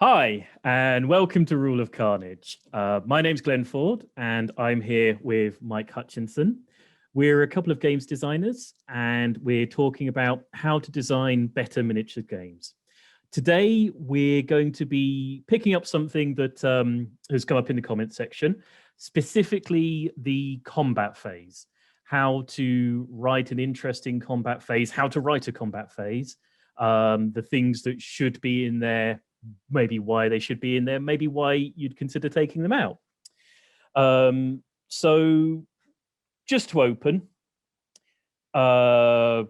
Hi, and welcome to Rule of Carnage. My name's Glenn Ford, and I'm here with Mike Hutchinson. We're a couple of games designers, and we're talking about how to design better miniature games. Today, we're going to be picking up something that has come up in the comments section, specifically the combat phase. How to write an interesting combat phase, how to write a combat phase, the things that should be in there, maybe why they should be in there, maybe why you'd consider taking them out. So just to open, a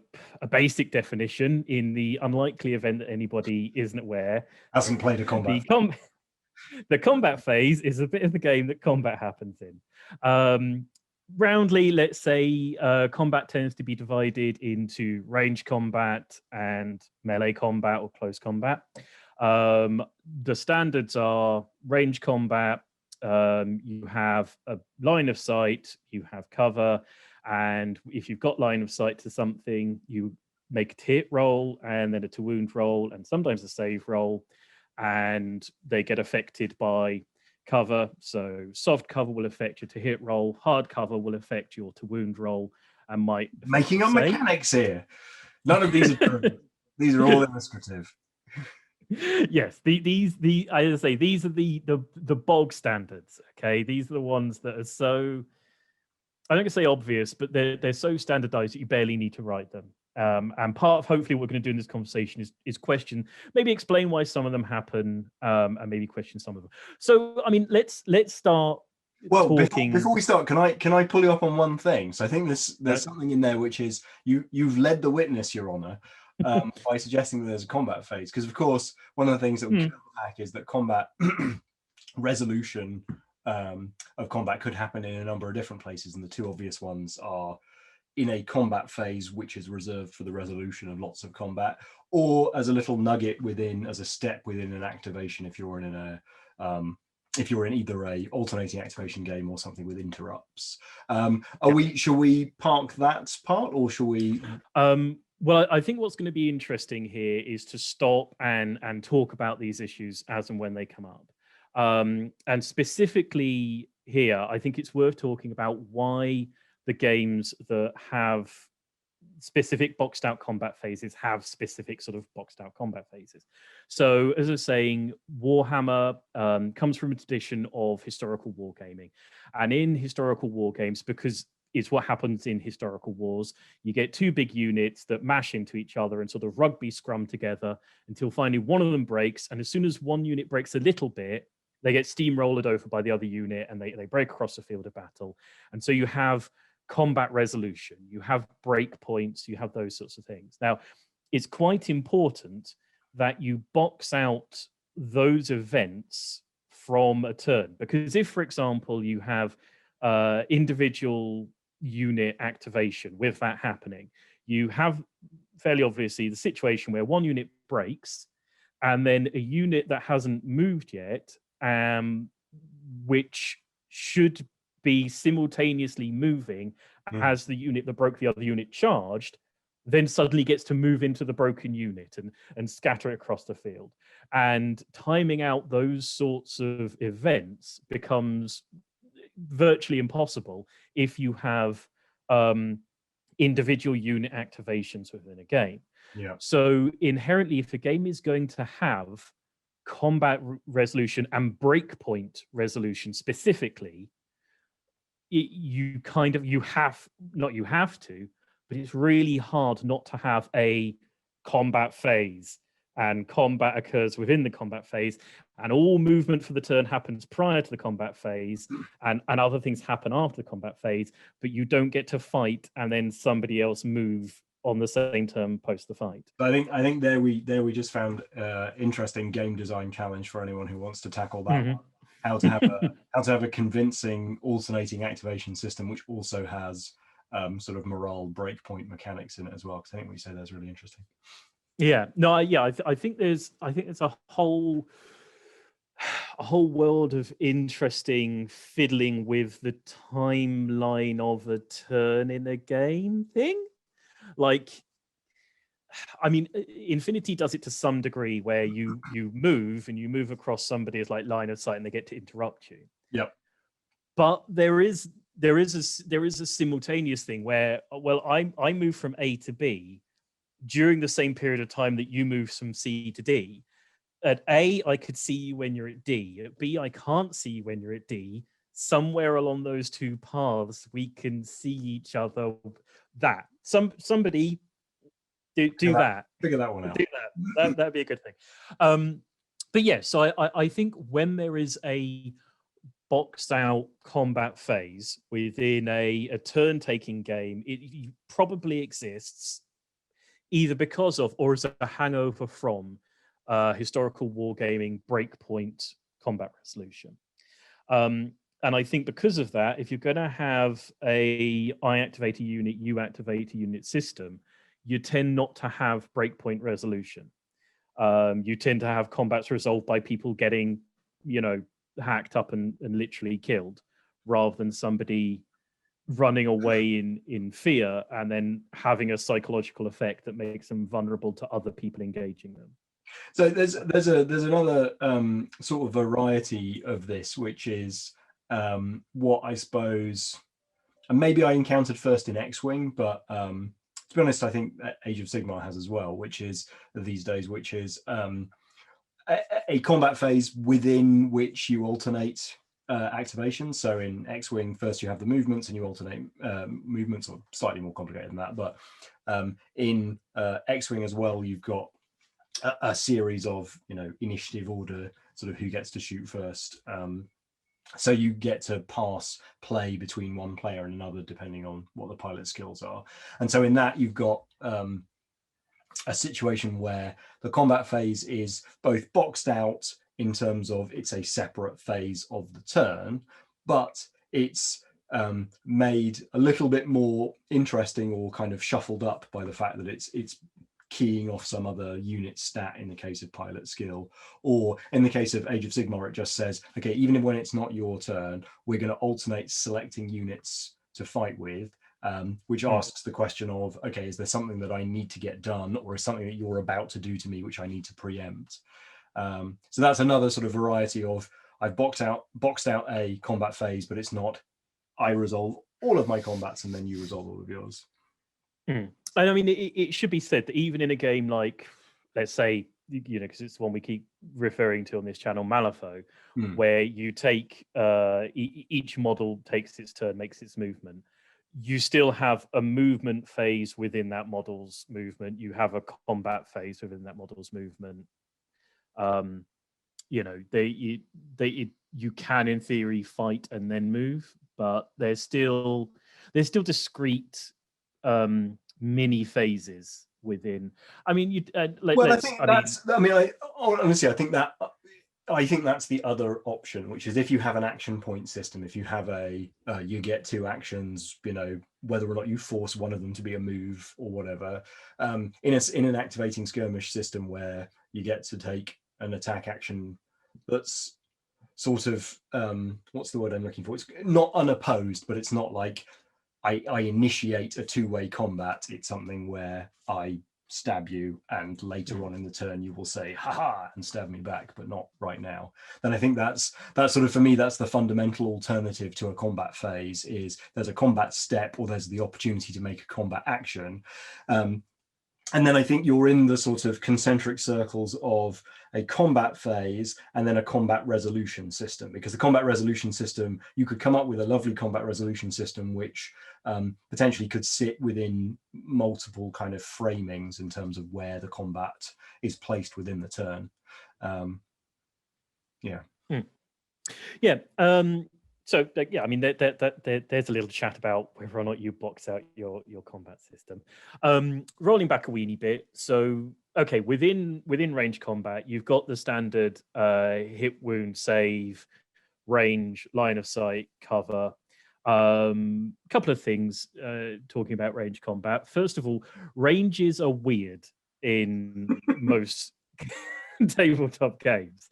basic definition in the unlikely event that anybody isn't aware. Hasn't played a combat. The combat phase is a bit of the game that combat happens in. Roundly, let's say combat tends to be divided into range combat and melee combat or close combat. The standards are range combat, you have a line of sight, you have cover, and if you've got line of sight to something, you make a hit roll and then a to wound roll and sometimes a save roll, and they get affected by cover. So soft cover will affect your to hit roll, hard cover will affect your to wound roll, and might making up mechanics here. None of these are true. These are all illustrative. Yes, I say these are the bog standards. Okay, these are the ones that are so, I don't want to say obvious, but they're so standardized that you barely need to write them. And part of hopefully what we're going to do in this conversation is question, maybe explain why some of them happen, and maybe question some of them. So, I mean, let's start. Well, before we start, can I pull you up on one thing? So I think there's something in there which is you've led the witness, Your Honor, by suggesting that there's a combat phase, because of course one of the things that we can unpack is that combat resolution of combat could happen in a number of different places, and the two obvious ones are in a combat phase which is reserved for the resolution of lots of combat, or as a little nugget within, as a step within an activation if you're in either a alternating activation game or something with interrupts. Shall we park that part, or shall we? Well, I think what's going to be interesting here is to stop and talk about these issues as and when they come up. And specifically here, I think it's worth talking about why the games that have specific boxed out combat phases have specific sort of boxed out combat phases. So as I was saying, Warhammer comes from a tradition of historical wargaming. And in historical war games, because it's what happens in historical wars, you get two big units that mash into each other and sort of rugby scrum together until finally one of them breaks. And as soon as one unit breaks a little bit, they get steamrolled over by the other unit and they break across the field of battle. And so you have combat resolution, you have break points, you have those sorts of things. Now, it's quite important that you box out those events from a turn, because if, for example, you have individual unit activation with that happening, you have fairly obviously the situation where one unit breaks and then a unit that hasn't moved yet, which should be simultaneously moving as the unit that broke the other unit charged, then suddenly gets to move into the broken unit and scatter it across the field. And timing out those sorts of events becomes virtually impossible if you have individual unit activations within a game. Yeah. So inherently, if a game is going to have combat resolution and breakpoint resolution specifically, you have to, but it's really hard not to have a combat phase, and combat occurs within the combat phase, and all movement for the turn happens prior to the combat phase, and other things happen after the combat phase, but you don't get to fight and then somebody else move on the same turn post the fight. But I think there we just found interesting game design challenge for anyone who wants to tackle that one. How to have a convincing alternating activation system which also has sort of morale breakpoint mechanics in it as well, because I think what you say that's really interesting. I think there's a whole world of interesting fiddling with the timeline of a turn in a game thing. Like, I mean, Infinity does it to some degree, where you move and you move across somebody's like line of sight, and they get to interrupt you. Yep. But there is a simultaneous thing where, well, I move from A to B during the same period of time that you move from C to D. At A, I could see you when you're at D. At B, I can't see you when you're at D. Somewhere along those two paths, we can see each other. That somebody do that. Figure that one out. Do that. That'd be a good thing. But yeah, so I think when there is a boxed out combat phase within a turn-taking game, it probably exists either because of or as a hangover from historical wargaming breakpoint combat resolution. And I think because of that, if you're going to have a I activate a unit, you activate a unit system, you tend not to have breakpoint resolution. You tend to have combats resolved by people getting, hacked up and literally killed, rather than somebody running away in fear and then having a psychological effect that makes them vulnerable to other people engaging them. So there's another sort of variety of this, which is what I suppose, and maybe I encountered first in X-Wing, but to be honest, I think Age of Sigmar has as well, which is these days, which is a combat phase within which you alternate activations. So in X-Wing, first you have the movements and you alternate movements, or slightly more complicated than that. But in X-Wing as well, you've got a series of, initiative order, sort of who gets to shoot first. So you get to pass play between one player and another, depending on what the pilot skills are. And so in that, you've got a situation where the combat phase is both boxed out in terms of it's a separate phase of the turn, but it's made a little bit more interesting or kind of shuffled up by the fact that it's keying off some other unit stat in the case of pilot skill, or in the case of Age of Sigmar, it just says, okay, even when it's not your turn, we're going to alternate selecting units to fight with, which asks the question of, okay, is there something that I need to get done, or is something that you're about to do to me which I need to preempt? So that's another sort of variety of, I've boxed out a combat phase, but it's not I resolve all of my combats and then you resolve all of yours. And I mean, it should be said that even in a game like, let's say, because it's the one we keep referring to on this channel, Malifaux, where you take each model takes its turn, makes its movement. You still have a movement phase within that model's movement. You have a combat phase within that model's movement. You can, in theory, fight and then move, but there's still discrete mini phases within. I mean, honestly, I think that's the other option, which is if you have an action point system, if you have you get two actions, whether or not you force one of them to be a move or whatever, in an activating skirmish system where you get to take an attack action that's sort of, what's the word I'm looking for? It's not unopposed, but it's not like I initiate a two-way combat. It's something where I stab you and later on in the turn you will say haha and stab me back, but not right now. Then I think that's sort of, for me, that's the fundamental alternative to a combat phase, is there's a combat step or there's the opportunity to make a combat action. And then I think you're in the sort of concentric circles of a combat phase and then a combat resolution system, because the combat resolution system, you could come up with a lovely combat resolution system which potentially could sit within multiple kind of framings in terms of where the combat is placed within the turn. So yeah, I mean, there's a little chat about whether or not you box out your combat system. Rolling back a weeny bit, so okay, within range combat, you've got the standard hit, wound, save, range, line of sight, cover. Couple of things talking about range combat. First of all, ranges are weird in most tabletop games.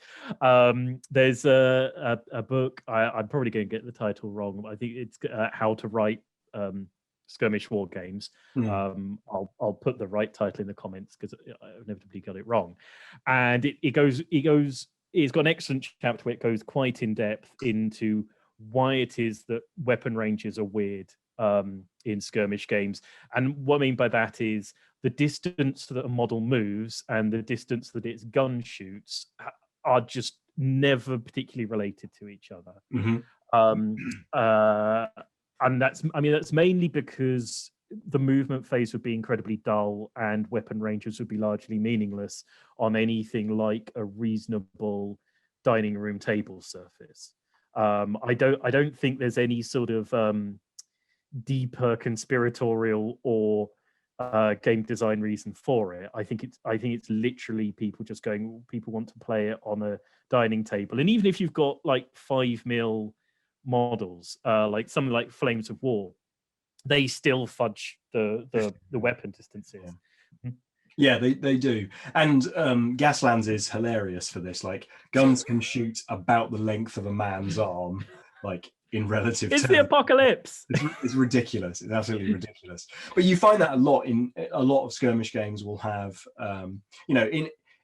There's a book, I'm probably going to get the title wrong, but I think it's How to Write Skirmish War Games. I'll put the right title in the comments because I inevitably got it wrong. And it's got an excellent chapter where it goes quite in depth into why it is that weapon ranges are weird in skirmish games. And what I mean by that is the distance that a model moves and the distance that its gun shoots are just never particularly related to each other. And that's mainly because the movement phase would be incredibly dull and weapon ranges would be largely meaningless on anything like a reasonable dining room table surface. I don't think there's any sort of deeper conspiratorial or game design reason for it. I think it's literally people just going, people want to play it on a dining table. And even if you've got like 5mm models, like something like Flames of War, they still fudge the weapon distances. Yeah, they do. And Gaslands is hilarious for this. Like, guns can shoot about the length of a man's arm, like in relative terms. It's the apocalypse. It's ridiculous. It's absolutely ridiculous. But you find that a lot of skirmish games will have, you know,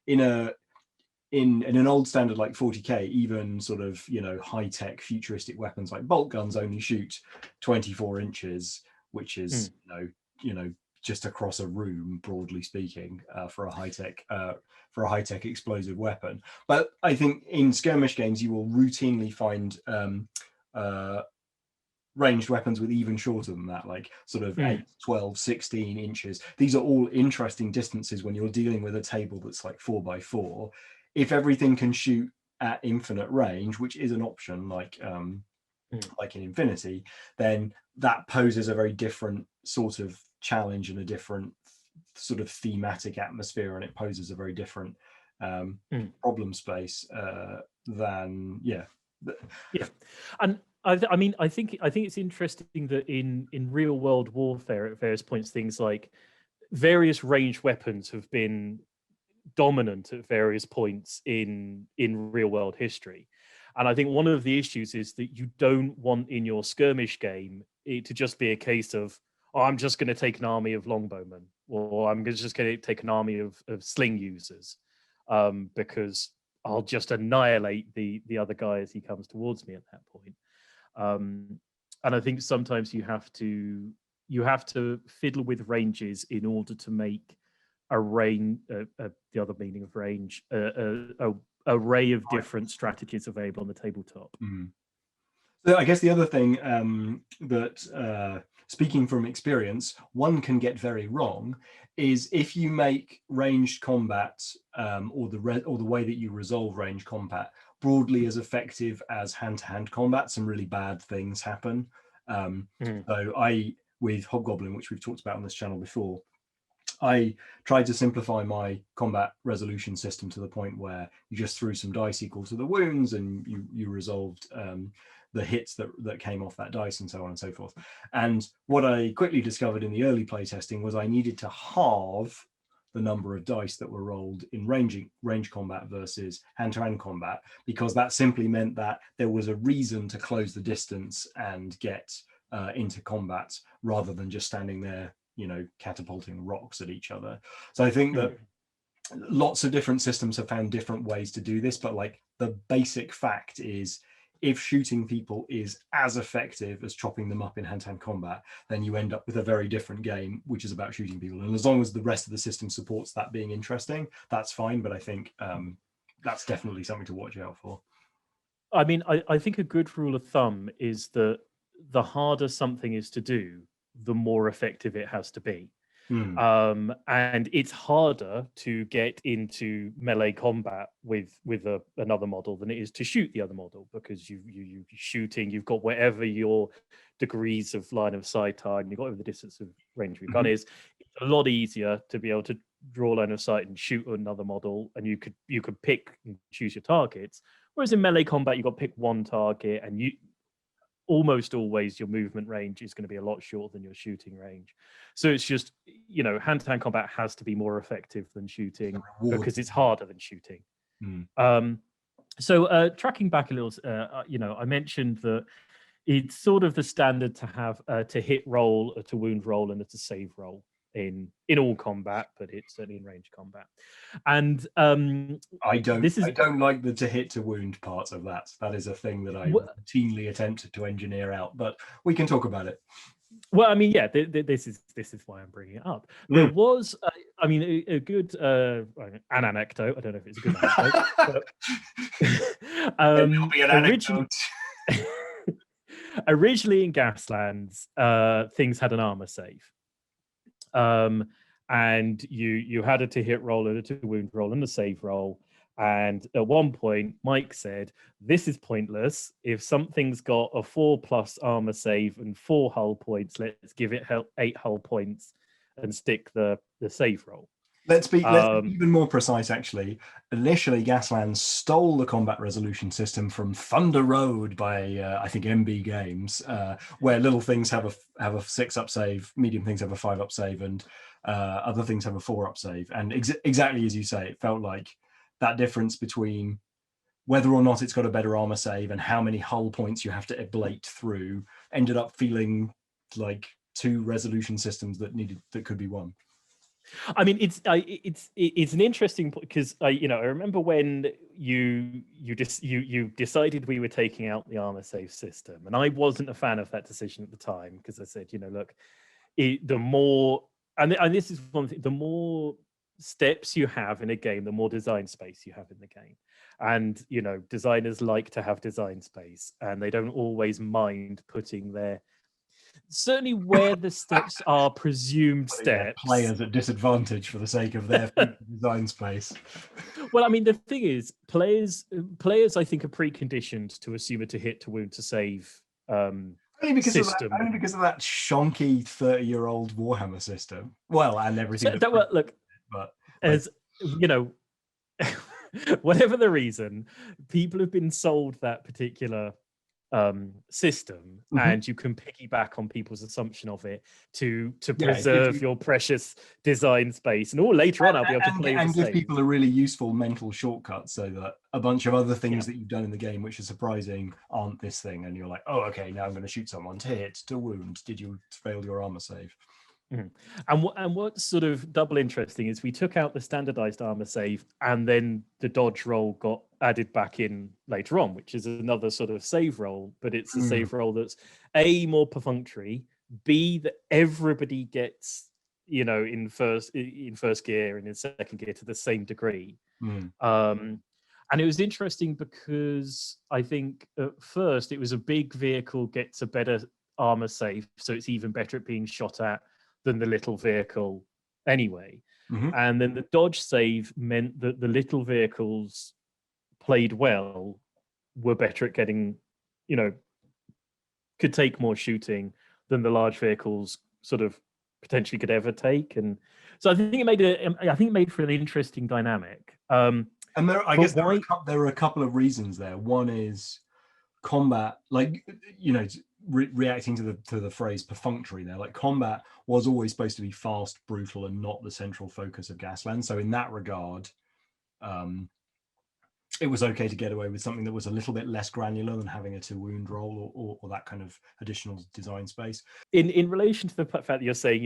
in an old standard like 40k, even sort of, you know, high-tech futuristic weapons like bolt guns only shoot 24 inches, which is you know just across a room, broadly speaking, for a high-tech explosive weapon. But I think in skirmish games you will routinely find ranged weapons with even shorter than that, like sort of 8, 12, 16 inches. These are all interesting distances when you're dealing with a table that's like 4x4. If everything can shoot at infinite range, which is an option, like in Infinity, then that poses a very different sort of challenge and a different sort of thematic atmosphere, and it poses a very different problem space than And I mean, I think it's interesting that in real world warfare at various points, things like various ranged weapons have been dominant at various points in real world history. And I think one of the issues is that you don't want in your skirmish game it to just be a case of, oh, I'm just going to take an army of longbowmen, or I'm just going to take an army of sling users, because I'll just annihilate the other guy as he comes towards me at that point. And I think sometimes you have to fiddle with ranges in order to make a range, the other meaning of range, a array of different strategies available on the tabletop. So I guess the other thing that, speaking from experience, one can get very wrong is if you make ranged combat or the way that you resolve ranged combat broadly as effective as hand-to-hand combat, some really bad things happen. So with Hobgoblin, which we've talked about on this channel before, I tried to simplify my combat resolution system to the point where you just threw some dice equal to the wounds and you resolved the hits that came off that dice and so on and so forth. And what I quickly discovered in the early playtesting was I needed to halve the number of dice that were rolled in range combat versus hand-to-hand combat, because that simply meant that there was a reason to close the distance and get into combat rather than just standing there, you know, catapulting rocks at each other. So I think that lots of different systems have found different ways to do this, but like the basic fact is if shooting people is as effective as chopping them up in hand-to-hand combat, then you end up with a very different game, which is about shooting people. And as long as the rest of the system supports that being interesting, that's fine. But I think that's definitely something to watch out for. I mean, I think a good rule of thumb is that the harder something is to do, the more effective it has to be. And it's harder to get into melee combat with another model than it is to shoot the other model, because you're shooting, you've got whatever your degrees of line of sight are, and you've got whatever the distance of range of your gun is. It's a lot easier to be able to draw line of sight and shoot another model, and you could pick and choose your targets. Whereas in melee combat, you've got to pick one target, and almost always your movement range is going to be a lot shorter than your shooting range. So it's just, you know, hand-to-hand combat has to be more effective than shooting because it's harder than shooting. So tracking back a little, you know, I mentioned that it's sort of the standard to have to hit roll, a to wound roll, and a to save roll in all combat, but it's certainly in range combat. And I this is don't like the to hit to wound parts of that. That is a thing that I routinely attempted to engineer out, but we can talk about it. Well, I mean, yeah, this is why I'm bringing it up. There was, I mean, a good an anecdote. I don't know if it's a good anecdote. It'll be an anecdote. Originally in Gaslands, things had an armor save, and you had a to hit roll and a to wound roll and a save roll. And at one point, Mike said, "This is pointless. If something's got a 4+ armor save and 4 hull points, let's give it 8 hull points and stick the save roll." Let's be even more precise, actually. Initially, Gaslands stole the combat resolution system from Thunder Road by, I think, MB Games, where little things have a 6-up save, medium things have a 5-up save, and other things have a 4-up save. And exactly as you say, it felt like that difference between whether or not it's got a better armor save and how many hull points you have to ablate through ended up feeling like 2 resolution systems that could be one. I mean, it's an interesting point because I remember when you decided we were taking out the armor save system, and I wasn't a fan of that decision at the time because I said, look, the more and this is one thing, the more steps you have in a game, the more design space you have in the game. And designers like to have design space, and they don't always mind putting certainly where the steps are presumed steps, players at disadvantage for the sake of their design space. Well, I mean, the thing is, players I think are preconditioned to assume a to hit, to wound, to save only because system. Only because of that shonky 30-year-old Warhammer system. Well, and everything. Look, but as whatever the reason, people have been sold that particular system, and you can piggyback on people's assumption of it to preserve your precious design space. And later on, I'll be able to play and give people a really useful mental shortcut, so that a bunch of other things that you've done in the game, which are surprising, aren't this thing. And you're like, oh, okay, now I'm going to shoot someone to hit, to wound. Did you fail your armor save? And what's sort of double interesting is we took out the standardized armor save, and then the dodge roll got added back in later on, which is another sort of save roll, but it's a save roll that's A, more perfunctory, B, that everybody gets in first gear and in second gear to the same degree. And it was interesting because I think at first it was a big vehicle gets a better armor save, so it's even better at being shot at than the little vehicle anyway. And then the dodge save meant that the little vehicles played well were better at getting, could take more shooting than the large vehicles sort of potentially could ever take. And so I think it made for an interesting dynamic. And there are a couple of reasons there. One is combat, like, reacting to the phrase perfunctory there, like combat was always supposed to be fast, brutal, and not the central focus of Gasland. So in that regard, it was okay to get away with something that was a little bit less granular than having a to wound roll or that kind of additional design space. In relation to the fact that you're saying,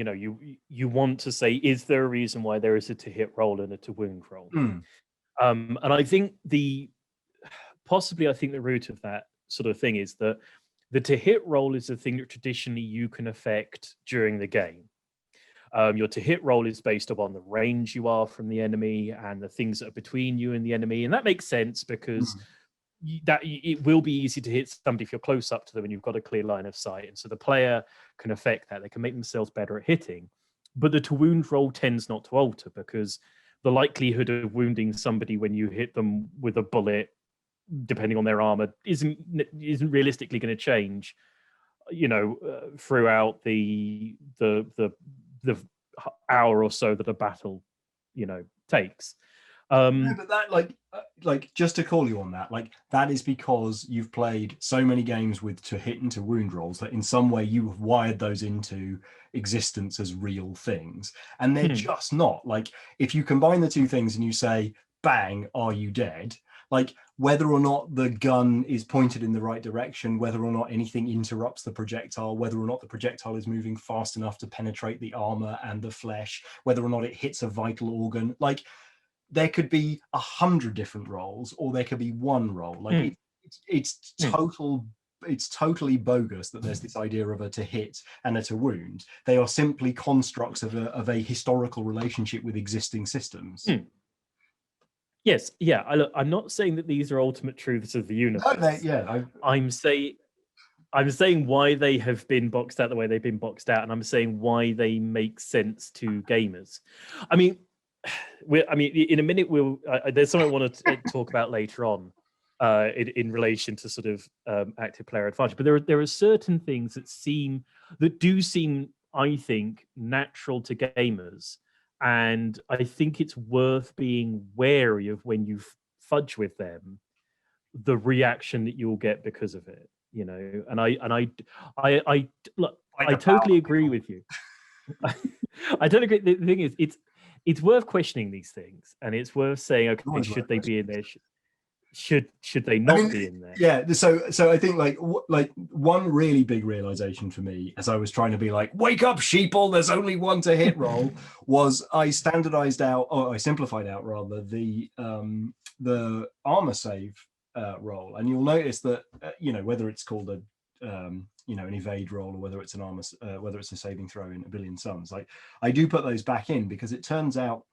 you want to say, is there a reason why there is a to hit roll and a to wound roll? And I think the root of that sort of thing is that the to hit roll is a thing that traditionally you can affect during the game. Your to hit roll is based upon the range you are from the enemy and the things that are between you and the enemy, and that makes sense because it will be easy to hit somebody if you're close up to them and you've got a clear line of sight, and so the player can affect that. They can make themselves better at hitting. But the to wound roll tends not to alter, because the likelihood of wounding somebody when you hit them with a bullet, depending on their armor, isn't realistically going to change, throughout the hour or so that a battle, takes. But that, like, just to call you on that, like, that is because you've played so many games with to hit and to wound rolls that in some way you have wired those into existence as real things, and they're just not. Like, if you combine the two things and you say, bang, are you dead? like whether or not the gun is pointed in the right direction, whether or not anything interrupts the projectile, whether or not the projectile is moving fast enough to penetrate the armor and the flesh, whether or not it hits a vital organ. Like there could be 100 different roles, or there could be one role. Like it's totally bogus that there's this idea of a to hit and a to wound. They are simply constructs of a historical relationship with existing systems. Yes, yeah. I'm not saying that these are ultimate truths of the universe. No, I'm saying why they have been boxed out the way they've been boxed out, and I'm saying why they make sense to gamers. I mean, in a minute, there's something I want to talk about later on in relation to sort of active player advantage. But there are certain things that do seem, I think, natural to gamers, and I think it's worth being wary of when you fudge with them, the reaction that you'll get because of it. You know, and I totally agree with you. I don't agree. The thing is, it's worth questioning these things, and it's worth saying, okay, should they be in there? Should they not be in there? Yeah. So I think like one really big realization for me, as I was trying to be like, wake up, sheeple, there's only one to hit roll, was I simplified out rather the armor save roll, and you'll notice that whether it's called an evade roll, or whether it's an armor, whether it's a saving throw in A Billion Suns, like I do put those back in, because it turns out,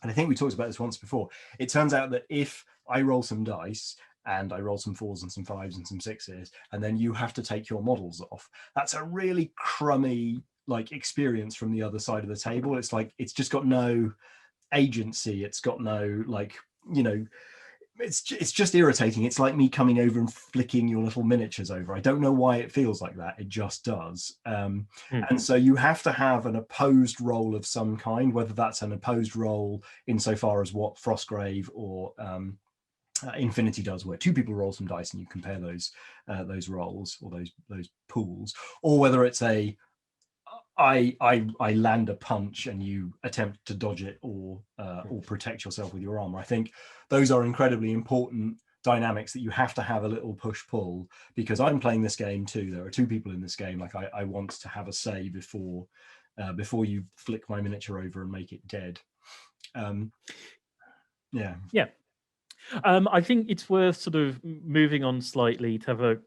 and I think we talked about this once before, it turns out that if I roll some dice and I roll some 4s and some 5s and some 6s, and then you have to take your models off, that's a really crummy like experience from the other side of the table. It's like it's just got no agency, it's got no it's just irritating. It's like me coming over and flicking your little miniatures over. I don't know why it feels like that. It just does. And so you have to have an opposed roll of some kind, whether that's an opposed roll insofar as what Frostgrave or Infinity does, where two people roll some dice and you compare those rolls, or those pools, or whether it's I land a punch and you attempt to dodge it or protect yourself with your armor. I think those are incredibly important dynamics that you have to have a little push-pull, because I'm playing this game too. There are two people in this game. Like I want to have a say before you flick my miniature over and make it dead. Yeah. I think it's worth sort of moving on slightly to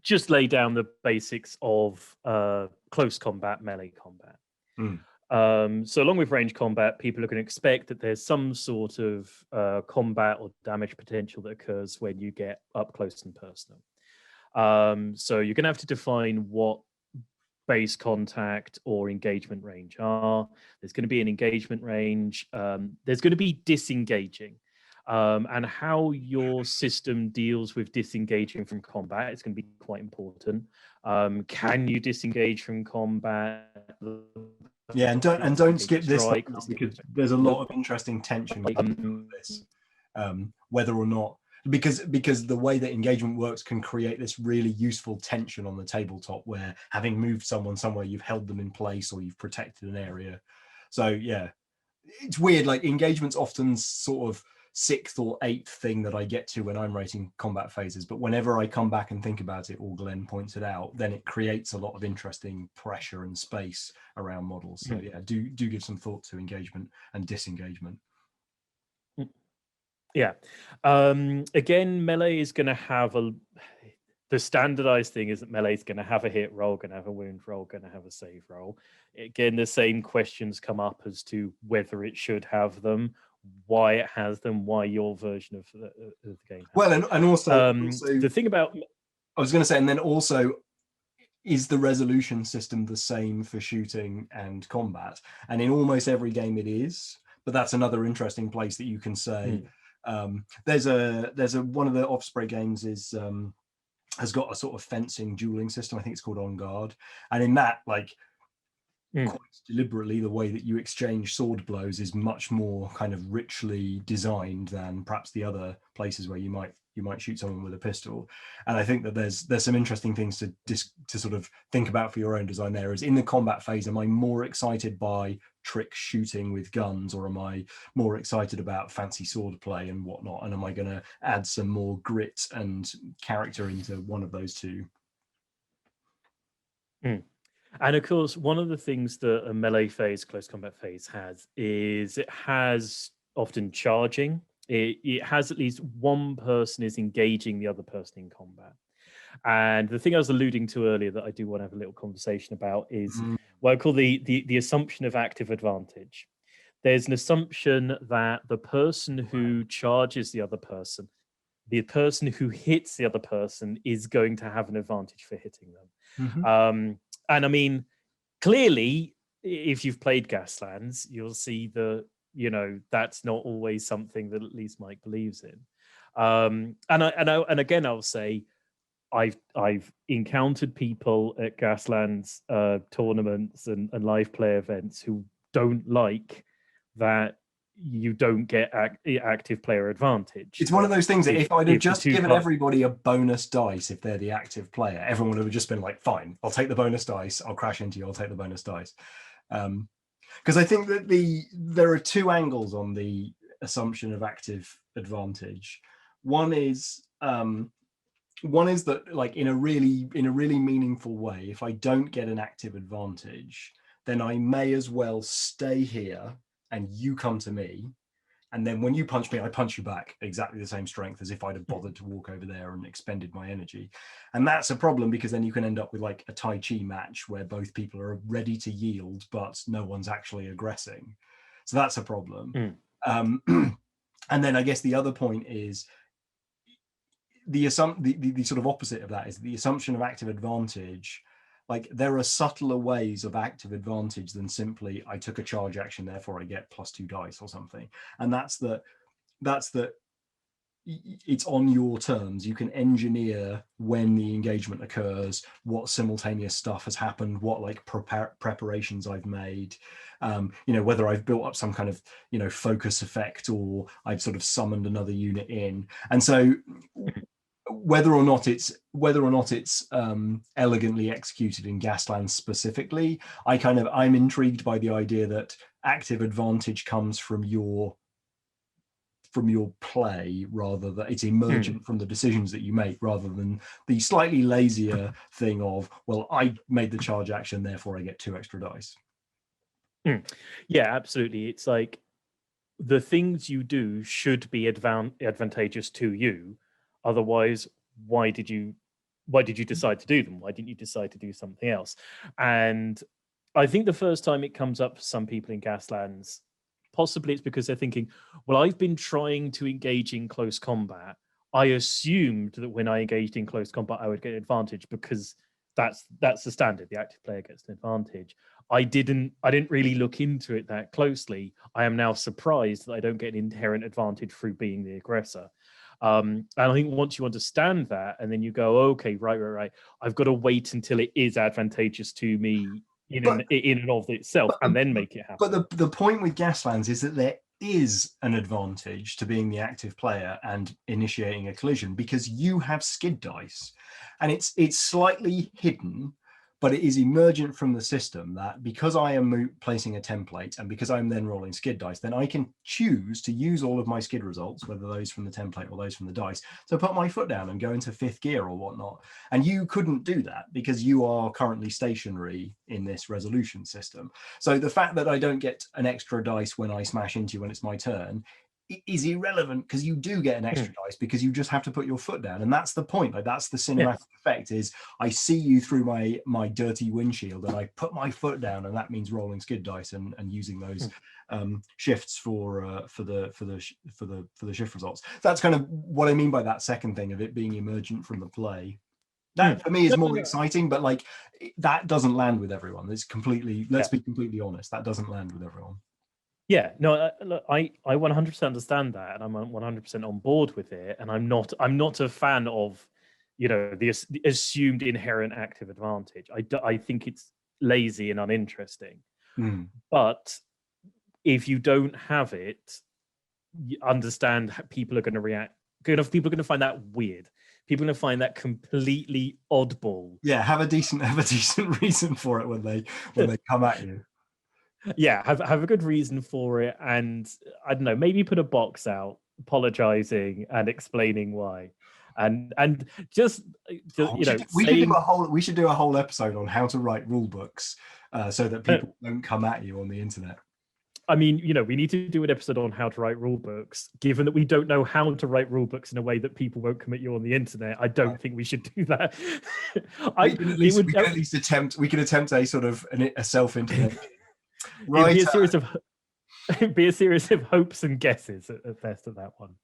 just lay down the basics of close combat, melee combat. So along with range combat, people are going to expect that there's some sort of combat or damage potential that occurs when you get up close and personal. So you're going to have to define what base contact or engagement range are. There's going to be an engagement range. There's going to be disengaging. And how your system deals with disengaging from combat is going to be quite important. Can you disengage from combat? Yeah, and don't skip this, because there's a lot of interesting tension with this. Whether or not, because the way that engagement works can create this really useful tension on the tabletop, where having moved someone somewhere, you've held them in place or you've protected an area. So yeah, it's weird. Like engagement's often sort of 6th or 8th thing that I get to when I'm rating combat phases, but whenever I come back and think about it, or Glenn points it out, then it creates a lot of interesting pressure and space around models. So yeah, do give some thought to engagement and disengagement. Yeah. Again, melee is going to have the standardized thing is that melee is going to have a hit roll, going to have a wound roll, going to have a save roll. Again, the same questions come up as to whether it should have them, why it has them, why your version of the game. Well, and also the thing about, I was going to say, and then also, is the resolution system the same for shooting and combat? And in almost every game it is, but that's another interesting place that you can say. There's one of the Osprey games has got a sort of fencing dueling system. I think it's called On Guard, and in that, like, quite deliberately, the way that you exchange sword blows is much more kind of richly designed than perhaps the other places where you might shoot someone with a pistol. And I think that there's some interesting things to sort of think about for your own design. There is, in the combat phase, am I more excited by trick shooting with guns, or am I more excited about fancy sword play and whatnot? And am I going to add some more grit and character into one of those two? And of course, one of the things that a melee phase, close combat phase has is it has often charging. It has at least one person is engaging the other person in combat. And the thing I was alluding to earlier that I do want to have a little conversation about is what I call the assumption of active advantage. There's an assumption that the person who charges the person who hits the other person is going to have an advantage for hitting them. And I mean, clearly, if you've played Gaslands, you'll see that, you know, that's not always something that at least Mike believes in. And again, I'll say, I've encountered people at Gaslands tournaments and live play events who don't like that you don't get active player advantage. It's one of those things that if I'd have just given everybody a bonus dice if they're the active player, everyone would have just been like, fine, I'll take the bonus dice, I'll crash into you, I'll take the bonus dice. Because I think that there are two angles on the assumption of active advantage. One is that, like, in a really meaningful way, if I don't get an active advantage, then I may as well stay here and you come to me, and then when you punch me, I punch you back exactly the same strength as if I'd have bothered to walk over there and expended my energy. And that's a problem, because then you can end up with like a Tai Chi match where both people are ready to yield, but no one's actually aggressing. So that's a problem. And then I guess the other point is the sort of opposite of that is the assumption of active advantage. Like, there are subtler ways of active advantage than simply I took a charge action, therefore I get +2 dice or something. And that's that it's on your terms. You can engineer when the engagement occurs, what simultaneous stuff has happened, what like preparations I've made, you know, whether I've built up some kind of, you know, focus effect, or I've sort of summoned another unit in. And so whether or not it's elegantly executed in Gaslands specifically, I'm intrigued by the idea that active advantage comes from your play, rather than it's emergent from the decisions that you make, rather than the slightly lazier thing of, well, I made the charge action, therefore I get 2 extra dice. Yeah, absolutely. It's like the things you do should be advantageous to you. Otherwise, why did you decide to do them? Why didn't you decide to do something else? And I think the first time it comes up for some people in Gaslands, possibly it's because they're thinking, well, I've been trying to engage in close combat. I assumed that when I engaged in close combat, I would get an advantage because that's the standard. The active player gets an advantage. I didn't really look into it that closely. I am now surprised that I don't get an inherent advantage through being the aggressor. And I think once you understand that, and then you go, okay, right, I've got to wait until it is advantageous to me in and of itself, and then make it happen. But the point with Gaslands is that there is an advantage to being the active player and initiating a collision, because you have skid dice, and it's slightly hidden, but it is emergent from the system that because I am placing a template and because I'm then rolling skid dice, then I can choose to use all of my skid results, whether those from the template or those from the dice, to put my foot down and go into 5th gear or whatnot. And you couldn't do that because you are currently stationary in this resolution system. So the fact that I don't get an extra dice when I smash into you when it's my turn is irrelevant, because you do get an extra dice because you just have to put your foot down. And that's the point. Like, that's the cinematic effect, is I see you through my dirty windshield and I put my foot down, and that means rolling skid dice and using those shifts for the shift results. That's kind of what I mean by that second thing of it being emergent from the play. That for me is more exciting, but like, that doesn't land with everyone. It's completely, let's be completely honest, that doesn't land with everyone. Yeah, no, look, I 100% understand that, and I'm 100% on board with it. And I'm not a fan of, you know, the assumed inherent active advantage. I think it's lazy and uninteresting. But if you don't have it, you understand how people are going to react People are going to find that weird. People are going to find that completely oddball. Yeah, have a decent reason for it when they come at you. Yeah, have a good reason for it, and I don't know, maybe put a box out apologizing and explaining why, and just we should do a whole episode on how to write rule books so that people don't come at you on the internet. I mean, we need to do an episode on how to write rule books. Given that we don't know how to write rule books in a way that people won't commit you on the internet, I don't think we should do that. We can at least attempt a sort of a self-intervention. Right. It'd be a series of hopes and guesses at best at that one.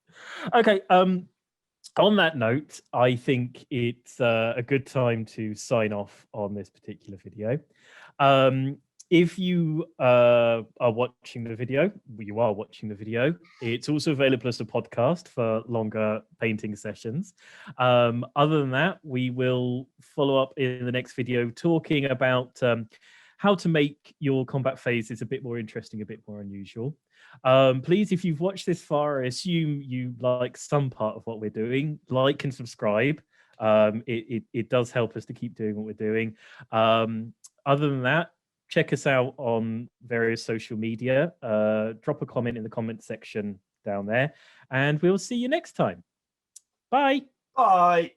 Okay. On that note, I think it's a good time to sign off on this particular video. If you are watching the video, you are watching the video. It's also available as a podcast for longer painting sessions. Other than that, we will follow up in the next video talking about how to make your combat phases a bit more interesting, a bit more unusual. Please, if you've watched this far, I assume you like some part of what we're doing. Like and subscribe. It does help us to keep doing what we're doing. Other than that, check us out on various social media. Drop a comment in the comment section down there, and we'll see you next time. Bye. Bye.